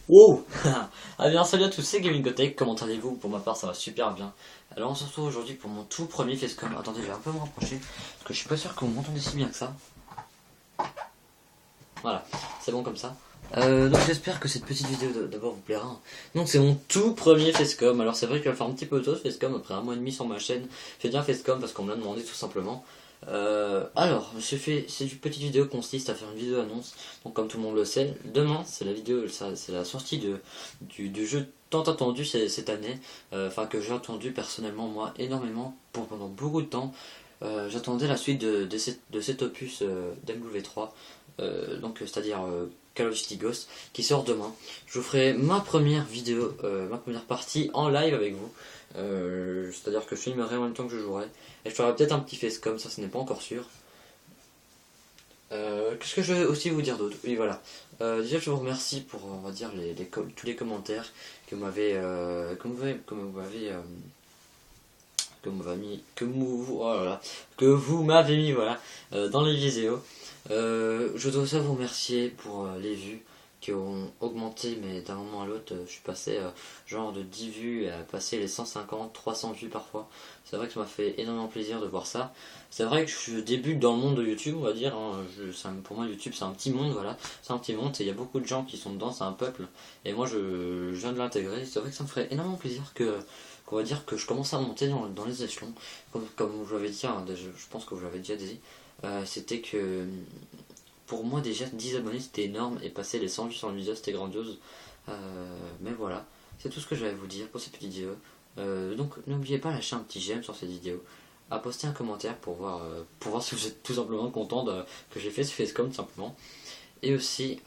Wow. Ah bien salut à tous, c'est GamingGotech, comment allez-vous? Pour ma part ça va super bien. Alors on se retrouve aujourd'hui pour mon tout premier facecam. Attendez, je vais un peu me rapprocher, parce que je suis pas sûr que vous m'entendez si bien que ça. Voilà, c'est bon comme ça. Donc j'espère que cette petite vidéo d'abord vous plaira. Donc c'est mon tout premier facecam. Alors c'est vrai que je vais faire un petit peu tôt ce facecam après un mois et demi sur ma chaîne. Je fais bien facecam parce qu'on me l'a demandé tout simplement. Alors, cette petite vidéo consiste à faire une vidéo annonce. Donc comme tout le monde le sait, demain c'est la vidéo, c'est la sortie du jeu tant attendu cette année. Enfin que j'ai attendu personnellement moi énormément pendant beaucoup de temps. J'attendais la suite de cet opus d'MW3, donc c'est-à-dire Call of Duty Ghost, qui sort demain. Je vous ferai ma première vidéo, ma première partie en live avec vous. C'est-à-dire que je filmerai en même temps que je jouerai. Et je ferai peut-être un petit facecam, ça ce n'est pas encore sûr. Qu'est-ce que je vais aussi vous dire d'autre? Oui voilà. Déjà je vous remercie pour on va dire tous les commentaires que vous m'avez que vous m'avez mis voilà dans les vidéos. Je dois aussi vous remercier pour les vues qui ont augmenté, mais d'un moment à l'autre je suis passé genre de 10 vues à passer les 150 300 vues parfois. C'est vrai que ça m'a fait énormément plaisir de voir ça. C'est vrai que je débute dans le monde de YouTube, on va dire hein. Pour moi YouTube c'est un petit monde, voilà, c'est un petit monde et il y a beaucoup de gens qui sont dedans, c'est un peuple, et moi je viens de l'intégrer. C'est vrai que ça me ferait énormément plaisir que qu'on va dire que je commence à monter dans les échelons. Comme je vous l'avais dit, hein, je pense que vous l'avez déjà dit, c'était que pour moi déjà 10 abonnés c'était énorme et passer les 100 vues sur une vidéo c'était grandiose. Mais voilà, c'est tout ce que j'avais à vous dire pour cette petite vidéo. Donc n'oubliez pas de lâcher un petit j'aime sur cette vidéo, à poster un commentaire pour voir si vous êtes tout simplement content que j'ai fait ce facecam tout simplement. Et aussi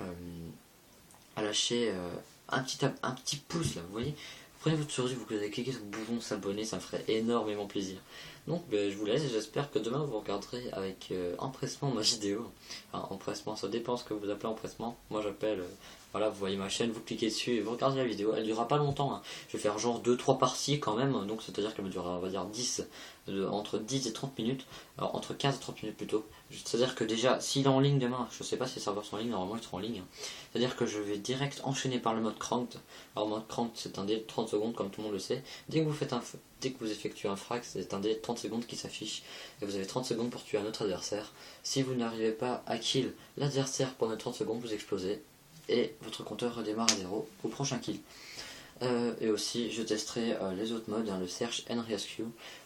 à lâcher un petit pouce là, vous voyez. Prenez votre souris, vous allez cliquer sur le bouton s'abonner, ça me ferait énormément plaisir. Donc je vous laisse et j'espère que demain vous regarderez avec empressement ma vidéo. Enfin, empressement, ça dépend ce que vous appelez empressement. Moi j'appelle, voilà, vous voyez ma chaîne, vous cliquez dessus et vous regardez la vidéo. Elle durera pas longtemps, hein. Je vais faire genre 2-3 parties quand même, donc c'est-à-dire qu'elle me durera, on va dire, entre 10 et 30 minutes. Alors entre 15 et 30 minutes plutôt. C'est-à-dire que déjà, s'il est en ligne demain, je sais pas si les serveurs sont en ligne, normalement ils seront en ligne. C'est-à-dire que je vais direct enchaîner par le mode cranked. Alors mode cranked c'est un délai de 30 secondes comme tout le monde le sait. Dès que vous effectuez un frag, c'est un délai de 30 secondes qui s'affiche. Et vous avez 30 secondes pour tuer un autre adversaire. Si vous n'arrivez pas à kill l'adversaire pendant 30 secondes, vous explosez. Et votre compteur redémarre à 0 au prochain kill. Et aussi je testerai les autres modes, hein, le Search and Rescue.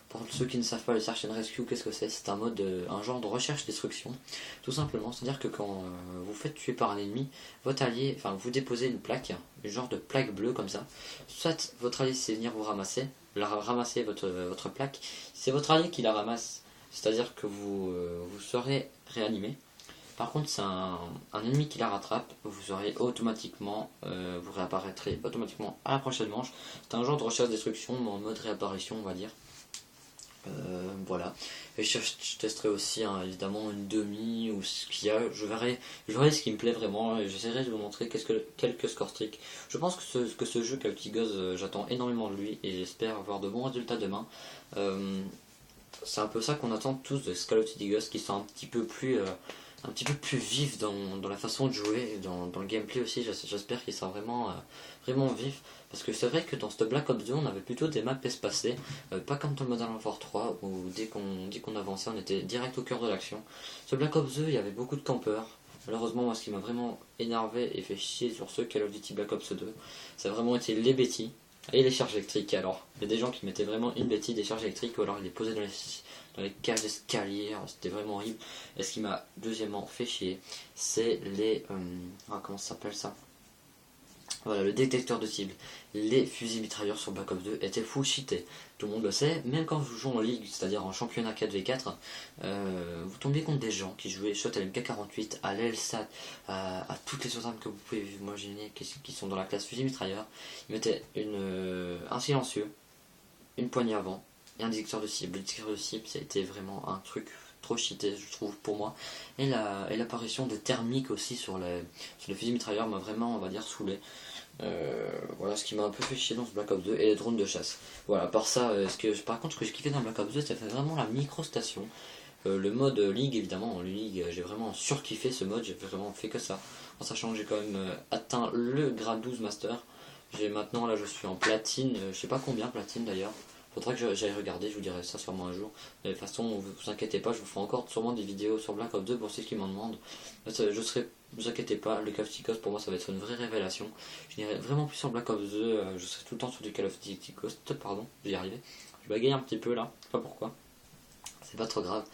Pour ceux qui ne savent pas, le Search and Rescue, qu'est-ce que c'est? C'est un mode, un genre de recherche-destruction, tout simplement. C'est-à-dire que quand vous faites tuer par un ennemi, votre allié, enfin vous déposez une plaque, un genre de plaque bleue comme ça. Soit votre allié sait venir vous ramasser votre plaque, c'est votre allié qui la ramasse. C'est-à-dire que vous serez réanimé. Par contre, c'est un ennemi qui la rattrape, vous aurez automatiquement, vous réapparaîtrez automatiquement à la prochaine manche. C'est un genre de recherche-destruction, mais en mode réapparition, on va dire. Voilà. Et je testerai aussi hein, évidemment une demi ou ce qu'il y a. Je verrai ce qui me plaît vraiment et j'essaierai de vous montrer quelques score tricks. Je pense que ce jeu Call of Duty Ghost, j'attends énormément de lui et j'espère avoir de bons résultats demain. C'est un peu ça qu'on attend tous de Call of Duty Ghost, qui sont un petit peu plus vif dans la façon de jouer, dans le gameplay aussi. J'espère qu'il sera vraiment vif. Parce que c'est vrai que dans ce Black Ops 2, on avait plutôt des maps espacées, pas comme dans le Modern Warfare 3, où dès qu'on avançait, on était direct au cœur de l'action. Ce Black Ops 2, il y avait beaucoup de campeurs. Malheureusement, moi, ce qui m'a vraiment énervé et fait chier sur ce Call of Duty Black Ops 2, ça a vraiment été les Betty et les charges électriques. Alors, il y a des gens qui mettaient vraiment une Betty des charges électriques, ou alors ils les posaient dans les cages d'escalier, c'était vraiment horrible. Et ce qui m'a deuxièmement fait chier, c'est comment ça s'appelle ça? Voilà, le détecteur de cible. Les fusils mitrailleurs sur Black Ops 2 étaient full cheatés. Tout le monde le sait, même quand vous jouez en ligue, c'est-à-dire en championnat 4v4, vous tombez contre des gens qui jouaient soit à l'MK48, à l'LSAT, à toutes les autres armes que vous pouvez imaginer qui sont dans la classe fusil mitrailleur. Ils mettaient un silencieux, une poignée avant et un détecteur de cible. Le détecteur de cible, ça a été vraiment un truc trop cheaté, je trouve, pour moi. Et l'apparition de thermiques aussi sur le fusil mitrailleur m'a vraiment, on va dire, saoulé. Voilà ce qui m'a un peu fait chier dans ce Black Ops 2 et les drones de chasse. Voilà, par ça, par contre, ce que j'ai kiffé dans Black Ops 2, ça fait vraiment la micro-station. Le mode League, évidemment, en League, j'ai vraiment surkiffé ce mode, j'ai vraiment fait que ça. En sachant que j'ai quand même atteint le grade 12 master. J'ai maintenant, là je suis en platine, je sais pas combien platine d'ailleurs. Faudrait que j'aille regarder, je vous dirai ça sûrement un jour. Mais de toute façon, vous inquiétez pas, je vous ferai encore sûrement des vidéos sur Black Ops 2 pour ceux qui m'en demandent. Je serai, vous inquiétez pas, le Call of Duty Ghost pour moi ça va être une vraie révélation. Je n'irai vraiment plus sur Black Ops 2, je serai tout le temps sur du Call of Duty Ghost, pardon, j'y arrivé. Je bagaye un petit peu là, je sais pas pourquoi. C'est pas trop grave.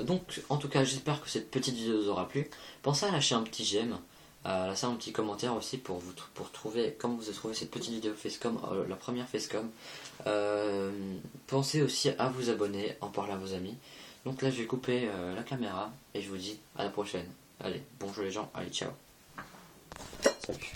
Donc, en tout cas, j'espère que cette petite vidéo vous aura plu. Pensez à lâcher un petit j'aime, à laisser un petit commentaire aussi pour trouver comment vous avez trouvé cette petite vidéo Facecam, la première Facecam. Pensez aussi à vous abonner, en parler à vos amis. Donc là, je vais couper la caméra et je vous dis à la prochaine. Allez, bonjour les gens, allez, ciao. Salut.